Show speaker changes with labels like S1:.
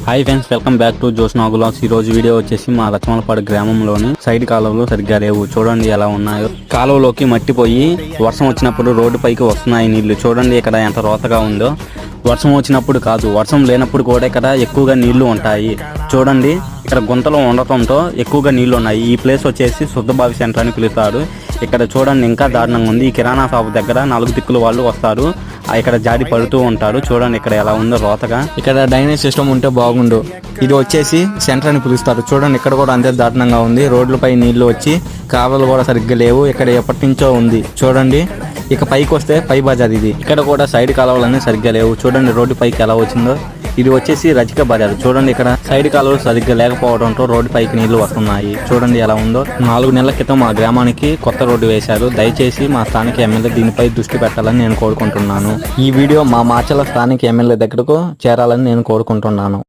S1: Hi friends, welcome back to Joshna vlogs. ఈ రోజు video వచ్చేసి మా లక్ష్మణపాడు గ్రామంలోని సైడ్ కాలువలు సరిగ్గా లేవు. చూడండి ఎలా ఉన్నాయో. కాలువలోకి మట్టిపోయి వర్షం వచ్చినప్పుడు రోడ్డు పైకి వస్తున్నాయి నీళ్లు. చూడండి ఇక్కడ ఎంత రోతగా ఉందో. వర్షం వచ్చినప్పుడు కాదు, వర్షం లేనప్పుడు కూడా ఇక్కడ ఎక్కువగా నీళ్లు ఉంటాయి. చూడండి ఇక్కడ గుంతలు ఉండటంతో ఎక్కువగా నీళ్లు ఉన్నాయి. ఈ ప్లేస్ వచ్చేసి శుద్ధబావి సెంటర్ అని పిలుస్తారు. ఇక్కడ చూడండి ఇంకా దారుణంగా ఉంది. ఈ కిరాణా షాప్ దగ్గర 4 దిక్కుల వాళ్ళు వస్తారు, ఇక్కడ జాడి పడుతూ ఉంటారు. చూడండి ఇక్కడ ఎలా ఉందో రోతగా. ఇక్కడ డ్రైనేజ్ సిస్టమ్ ఉంటే బాగుండు. ఇది వచ్చేసి సెంటర్ అని పిలుస్తారు. చూడండి ఇక్కడ కూడా అంతే దారుణంగా ఉంది. రోడ్లపై నీళ్లు వచ్చి కాలువలు కూడా సరిగ్గా లేవు. ఇక్కడ ఎప్పటి నుంచో ఉంది. చూడండి ఇక పైకి వస్తే పై బజార్ ఇది. ఇక్కడ కూడా సైడ్ కాలువలన్నీ సరిగ్గా లేవు. చూడండి రోడ్డు పైకి ఎలా వచ్చిందో. ఇది వచ్చేసి రజిక బజార్. చూడండి ఇక్కడ సైడ్ కాలువలు సరిగ్గా లేకపోవడంతో రోడ్డు పైకి నీళ్లు వస్తున్నాయి. చూడండి ఎలా ఉందో. 4 నెలల క్రితం మా గ్రామానికి కొత్త రోడ్డు వేశారు. దయచేసి మా స్థానిక ఎమ్మెల్యే దీనిపై దృష్టి పెట్టాలని నేను కోరుకుంటున్నాను. ఈ వీడియో మా మాచల స్థానిక ఎమ్మెల్యే దగ్గరకు చేరాలని నేను కోరుకుంటున్నాను.